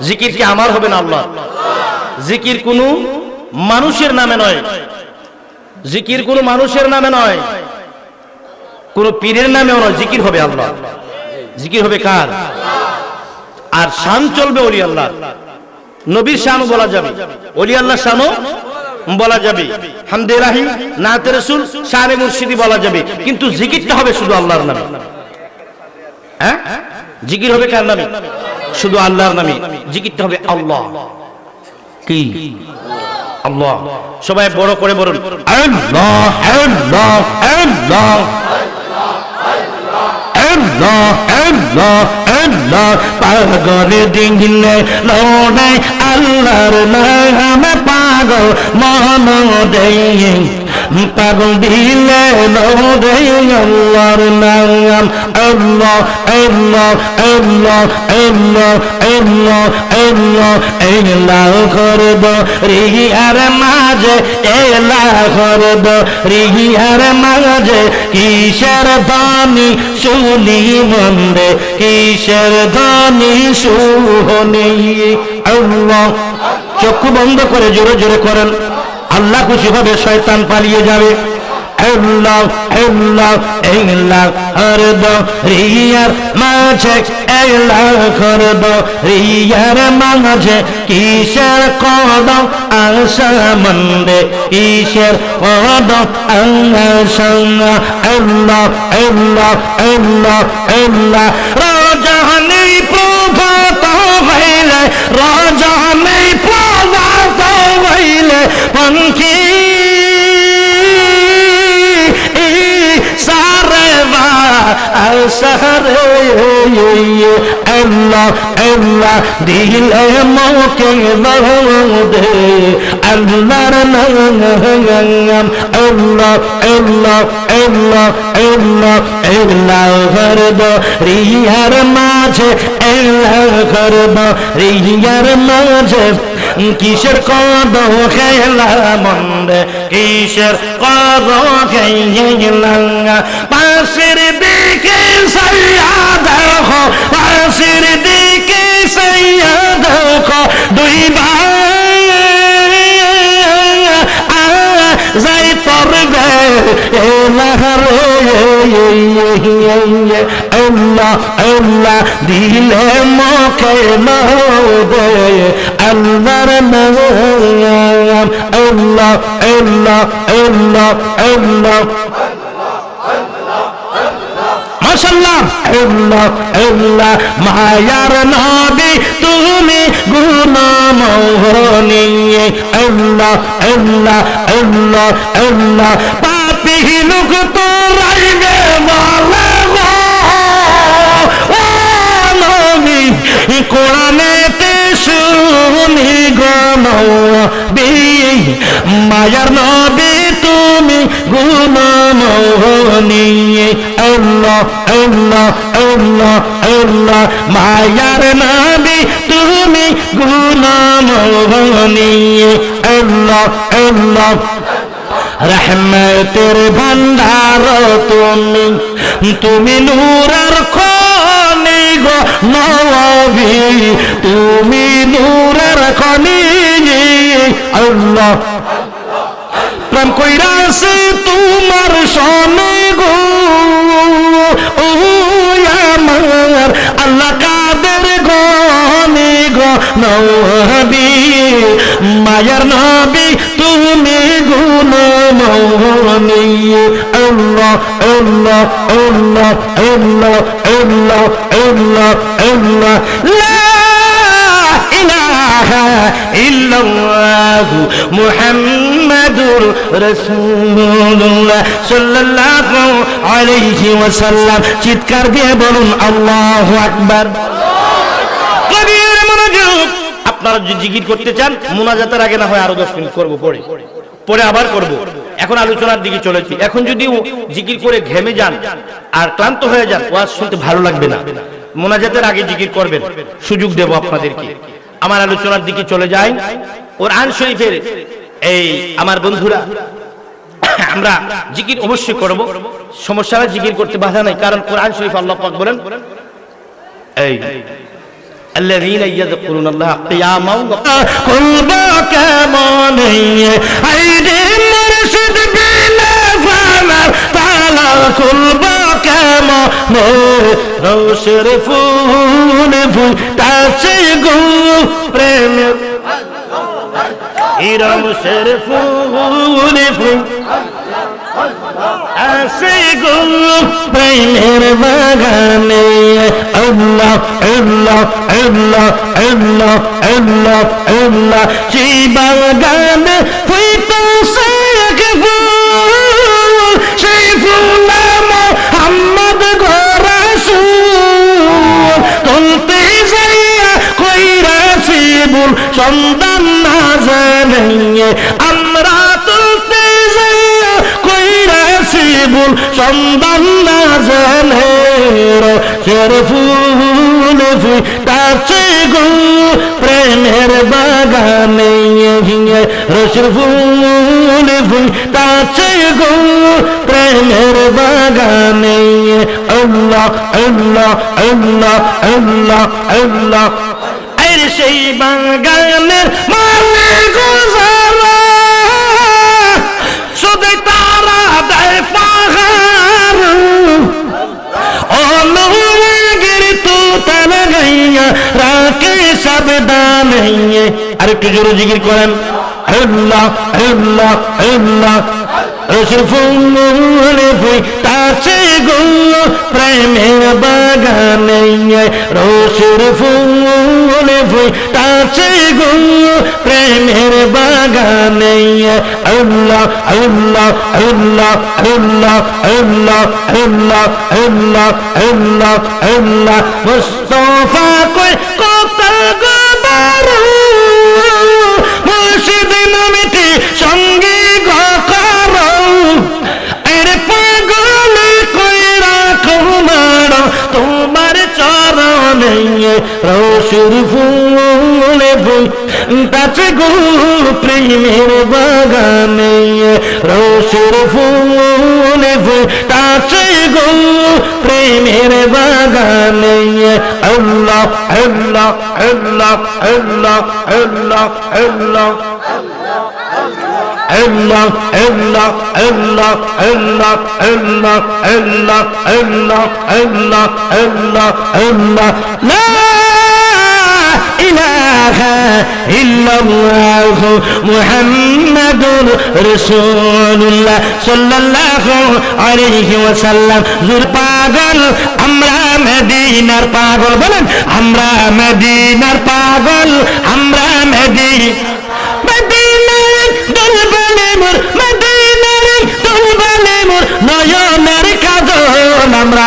জিকির কি আমার হবে না আল্লাহ? জিকির কোনো মানুষের নামে নয়, জিকির কোনো মানুষের নামে নয়, কোন পীরের নামেও নয়, জিকির হবে আল্লাহ। জিকির হবে কার? আর শান চলবে ওলি আল্লাহ। নবীর শানও বলা যাবে, ওলি আল্লাহর শানও বলা যাবে, হামদে ইলাহি, নাতে রাসূল, শানে মুর্শিদি বলা যাবে, কিন্তু জিকিরটা হবে শুধু আল্লাহর নামে। হ্যাঁ, জিকির হবে কার নামে? শুধু আল্লাহর নামে। জিকিরটা হবে আল্লাহ। কি? আল্লাহ। সবাই বড় করে বলুন আল্লাহ আল্লাহ আল্লাহ আল্লাহ আল্লাহ আল্লাহ। পাগল দিলে লড়ে আল্লাহর নামে, পাগল মন দেয়, পাগল দিলে লড়ে আল্লাহর নাম। আল্লাহ আল্লাহ আল্লাহ আল্লাহ আল্লাহ আল্লাহ। এলা করব রিয়ার মাঝে, এলা করব রিয়ার মাঝে, কিসের বাণী শুনি মন্দে, কিসের বাণী শুনি। আল্লাহ। চক্ষু বন্ধ করে জোরে জোরে করেন, আল্লাহ খুশি হবে, শয়তান পালিয়ে যাবে। আল্লাহ আল্লাহ আল্লাহ করব রিয়ার মাঝে, আল্লাহ করব রিয়ার মাঝে, কিসের কদম আশা মন্দে, কিসের কদম আশা। আল্লাহ আল্লাহ আল্লাহ আল্লাহ। রজনী প্রভাত হইলে, রজনী প্রভাত হইলে, পঙ্খী আল্লাহ আল্লাহ দিলে মোকে দে আল্লাহর নাম। আল্লাহ আল্লাহ আল্লাহ আল্লাহ আল্লাহ করব রিয়ার মাঝে, আল্লাহ করব রিয়ার মাঝে, কিসের কদম খেলা মন্দে, কিসের কদম খেলা। পাশের দিকে সাইয়া দেখো, পাশের দিকে সাইয়া দেখো, দুই ভাই যাই পড়বে আল্লাহ আল্লাহ দিলে মোকে দে আল্লাহর নাম। আল্লাহ আল্লাহ আল্লাহ আল্লাহ। মাশাআল্লাহ। আল্লাহ আল্লাহ। মায়ার নবী তুমি গুণমোহনী, আল্লাহ আল্লাহ আল্লাহ আল্লাহ। পাপী লোক তো রাইবে বলে গো নবী, কোরআনেতে শুনি গো নবী, মায়ার নবী তুমি গুণমোহনী। আল্লাহ আল্লাহ আল্লাহ আল্লাহ। মায়ার নবী তুমি গুণমোহনী। আল্লাহ আল্লাহ। রহমতের ভান্ডার তুমি, তুমি নূরের খনি গো নবী, তুমি নূরের খনি। আল্লাহ। প্রেম কইরাছে তোমার সনে গো ও আমার আল্লাহ, কাদের গনি গো নবী, মায়ার নবী তুমি গুণমোহনী। আল্লাহ আল্লাহ আল্লাহ আল্লাহ আল্লাহ আল্লাহ আল্লাহ। লা ইলাহা ইল্লাল্লাহু মুহাম্মাদুর রাসূলুল্লাহ সাল্লাল্লাহু আলাইহি ওয়াসাল্লাম। চিৎকার দিয়ে বলুন আল্লাহু আকবার। কবির মনোযোগ। আপনারা যদি জিকির করতে চান, মুনাজাতের আগে না হয় আরো 10 মিনিট করব, পরে পরে আবার করব। এখন আলোচনার দিকে চলেছি। এখন যদি জিকির করে ঘেমে যান আর ক্লান্ত হয়ে যান, ওয়াজ শুনতে ভালো লাগবে না। মুনাজাতের আগে জিকির করবেন, সুযোগ দেব আপনাদেরকে। আমার আলোচনার দিকে চলে যাই। কোরআন শরীফের এই আমার বন্ধুরা, আমরা জিকির অবশ্যই করব, সমস্যা নাই, জিকির করতে বাধা নাই, কারণ কোরআন শরীফ আল্লাহ পাক বলেন এই আল্লাযীনা ইয়াযকুরুনাল্লাহা কিয়ামান কুলবা কামান আইরে মুর্শিদ বিনা ফানার তালা কুলবা কামান রওশের ফুল ফুটাছে গো প্রেমের রওশের ফুল ফুল আসে গো প্রেমের বাগানে আল্লাহ আল্লাহ আল্লাহ আল্লাহ আল্লাহ আল্লাহ সেই বাগানে ফুটেছে এক ফুল সেই ফুল মুহাম্মদ গো রাসূল তুলতে যাইয়া কইরাছি ভুল সন্ধান না জানিয়ে আমরা তুলতে যাইয়া কইরাছি ভুল সন্ধান না জানে রোশের ফুল ফুটাছে গো প্রেমের বাগানে রোশের ফুল ফুটাছে গো প্রেমের বাগানে আল্লাহ আল্লাহ আল্লাহ আল্লাহ আল্লাহ আর সেই বাগানের মালিক যারা শুধু তারা দেয় পাহাড় অনুরাগের তো তারা গাইয়া রাখে সাবধান আর একটু জোরে জিকির করেন আল্লাহ আল্লাহ আল্লাহ রোশের ফুল ফুটাছে গো প্রেমের বাগানে রোশের ফুল ফুটাছে গো প্রেমের বাগানে আল্লাহ আল্লাহ আল্লাহ আল্লাহ আল্লাহ আল্লাহ আল্লাহ আল্লাহ আল্লাহ মুস্তাফা কই কত গো বারু মুর্শিদ নামেতে সঙ্গে গো করো আরে পাগল কইরা তোমার তোমার চরণে রোশের ফুল ফুটাছে গো প্রেমের বাগানে রোশের ফুল ফুটাছে গো প্রেমের বাগানে আল্লাহ আল্লাহ আল্লাহ আল্লাহ আল্লাহ আল্লাহ Allah Allah Allah Allah Allah Allah Allah Allah Allah Allah La ilaha illallah Muhammadur Rasulullah sallallahu alayhi wa sallam জুর পাগল আমরা মদিনার পাগল বলেন আমরা মদিনার পাগল আমরা মদিনার দলবলে মোর মদিনার দলবলে মোর নয়নের কাজল আমরা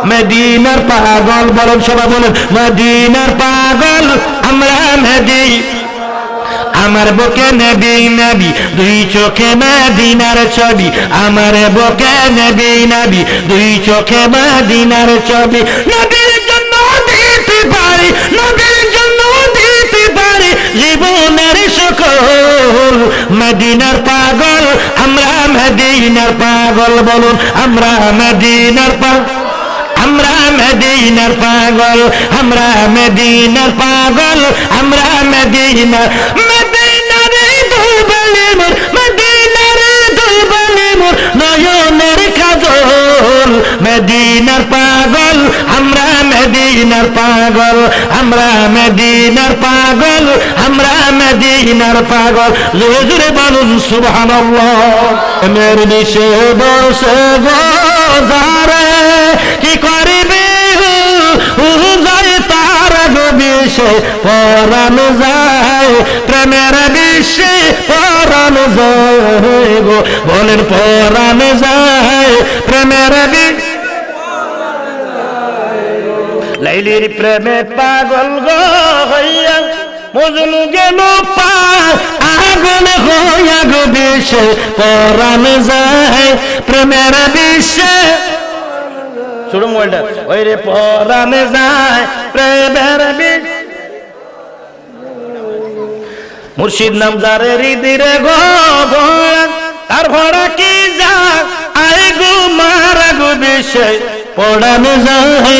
মদিনার পাগল বলেন সবাই বলেন মদিনার পাগল আমরা আমার বুকে নবী নবী দুই চোখে মদিনার ছবি আমার বুকে নবী নবী দুই চোখে মদিনার ছবি নবীর জন্য দিতে পারি নবীর জন্য দিতে পারি জীবনের সকল মদিনার পাগল আমরা মদিনার পাগল বলুন আমরা মদিনার পাগল আমরা মদিনার পাগল আমরা মদিনার পাগল আমরা মদিনার দুলবলে মোর মদিনার দুলবলে মোর নয়নের কাজল মদিনার পাগল আমরা মদিনার পাগল আমরা মদিনার পাগল আমরা মদিনার পাগল জোরে জোরে বলুন সুবহানাল্লাহ মের নিশে বসে গোজারে কি করবে যায় তার বিশ্বে পরাণ যায় প্রেমের বিশ্বে পরাণ যায় গো বলেন পরাণ যায় প্রেমের বিশ্বে লাইলির প্রেমে পাগল গো হইয়া মজনু গেল পা আগুন হইয়া গো বিশ্বে পরাণ যায় প্রেমের বিশ্বে ছোট মোবাইলটা ওই রে পরাণে যায় প্রেমের বিশ্বে মুর্শিদ নাম যারে হৃদিরে গো তার ভরা কি যা আই গো মারা গো বিশ্বে পরাণে যায়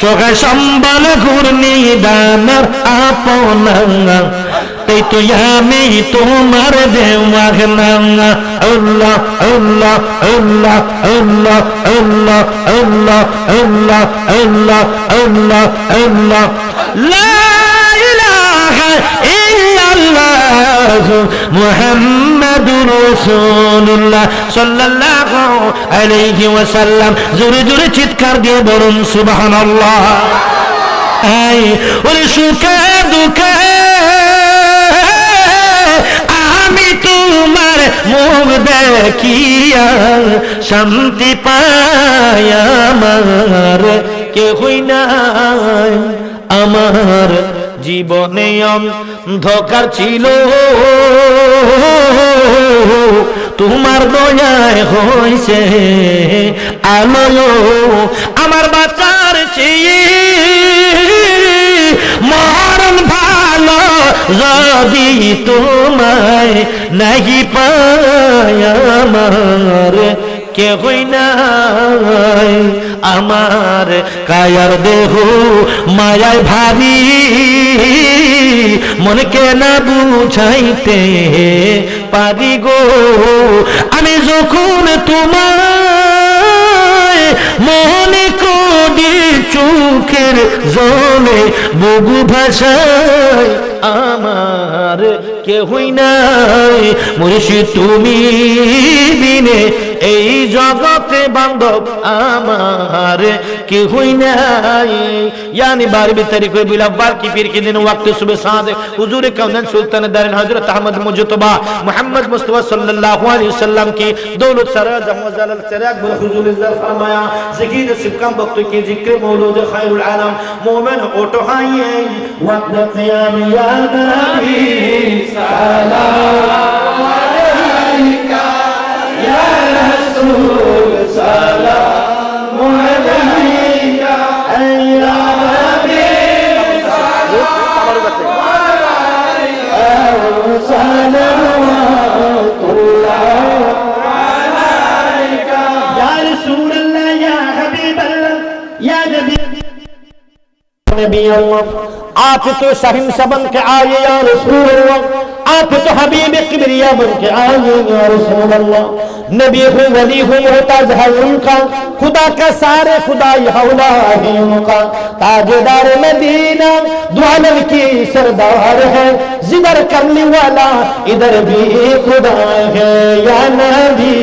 সখা সম্বল ঘূর্ণি দানার আপনা তাই তো আমি তোমার দেওয়ানা আল্লাহ আল্লাহ আল্লাহ আল্লাহ আল্লাহ আল্লাহ আল্লাহ আল্লাহ আল্লাহ আল্লাহ লা ইলাহা ইল্লাল্লাহ মুহাম্মাদুর রাসূলুল্লাহ সাল্লাল্লাহু আলাইহি ওয়াসাল্লাম। জোরে জোরে চিৎকার দিয়ে বলুন সুবহানাল্লাহ। এই ওরে সুখে দুঃখে আমি তোমার মুখ দেখিয়া শান্তি পাই, আমার কেহই নাই। আমার জীবনে অন্ধকার ছিল, তোমার দয়ায় হইছে আলো। আমার বাঁচার চেয়ে মরণ ভালো, যদি তোমায় নাহি পায়, আমার কেহই নাই। আমার কায়ার দেহ মায়ায় ভারী, মনকে না বুঝাইতে পারি গো। আমি যখন তোমায় মনে করি, চোখের জলে বুবু ভাষায়, আমার কেহই নাই। মুর্শিদ তুমি বিনে এই জগতে বান্ধব আমার কেহই নাই। यानी 12वीं तारीख को बिलावर की पीर के दिन वक्त सुबह साद हुजूर कौनैन सुल्तान दारिन हजरत अहमद मुजतबा मोहम्मद मुस्तफा सल्लल्लाहु अलैहि वसल्लम की दौलत सरा जमजलल चिराग हुजूर इज्जत फरमाया। ज़िक्र सिबकम वक्त की जिक्र मौलूद खैरुल आलम मोमिन उठाइए वक्त क़याम या नबी सलाम अलैका या रसूल सलाम अलैका या नबी अल्लाह, आप तो शहंशाह बन के आए या रसूल अल्लाह, आप तो हबीब किबरिया बन के आए या रसूल अल्लाह। नबी हो, वली हो, मोहताज है उनका, खुदा का सारे खुदा हौला है उनका। ताजदार मदीना दो आलम की सरदार है, जिधर करने वाला इधर भी खुदा है। या नबी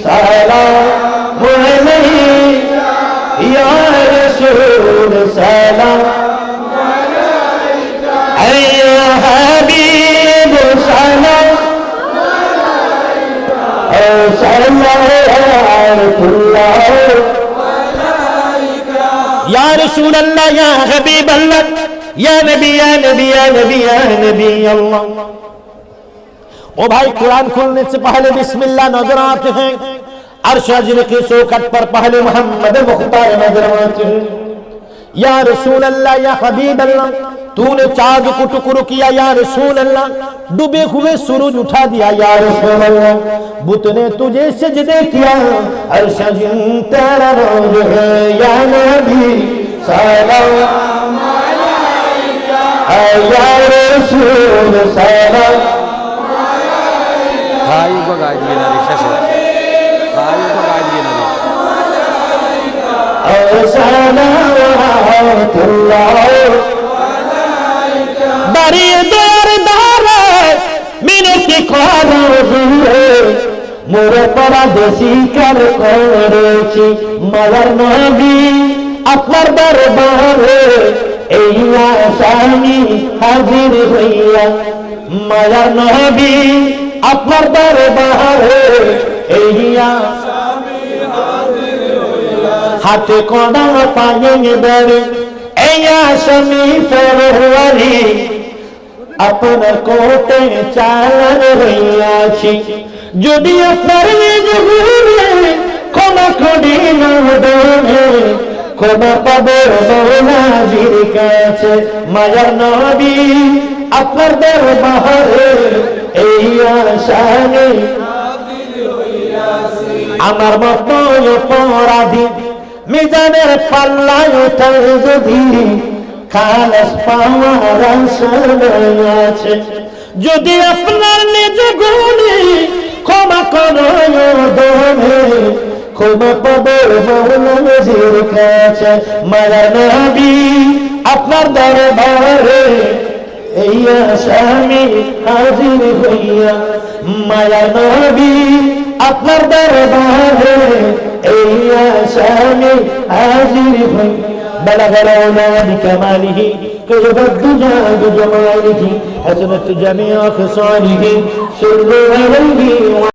सलाम अलैका या रसूल सलाम अलैका या हबीब सलाम अलैका या रसूल अल्लाह या हबीब अल्लाह या नबी या नबी या नबी या नबी अल्लाह। ओ भाई, कुरान खोलने से पहले बिस्मिल्लाह नजर आते हैं, अर्श अज़ीम की चौखट पर पहले मोहम्मद मुख्तार नजर आते हैं। या रसूल अल्लाह या हबीब अल्लाह, तूने चाँद को टुकड़ो किया या रसूल अल्लाह, डूबे हुए सूरज उठा दिया या रसूल अल्लाह, बुत ने तुझे सजदे किया, अर्श अज़ीम तेरा रोज है या नबी सलाम अलैका या रसूल सलाम अलैका। भाई को गाय दिए ना रिक्शा से, भाई को गाय दिए ना बारी दर दारे मिनती करो मोर परदेसी कर करेছি মায়ার নবী আপনার দরবারে এই আশানি হাজির হইয়া মায়ার নবী আপনার দরবারে এই আশানি হাজির হইয়া হাতে কোড়া পায়ে বেড়ে এই আশানি ফেরওয়ারি আপনার কোটে চালান হইয়াছি যদি আপনার জুগুরে ক্ষমা করি না দেবে ক্ষমা পাবে মওলাজির কাছে মায়ার নবী আপনার দরবারে এই আশায় হাজির হইয়াছি আমার মতো অপরাধী মিজানের পাল্লায় ওঠায় যদি খালাস পাওয়ার আশা আছে। যদি আপনার নিজ গুণে ক্ষমা করো দমে, ক্ষমা পাবো মাওলানাজির কাছে। মায়া নবী আপনার দরবারে এই আসামি হাজির হইয়া, মায়া নবী আপনার দরবারে এই আসামি হাজির হইয়া। بلغ العلا بكماله كشف الدجى بجماله حسنت جميع خصاله صلوا عليه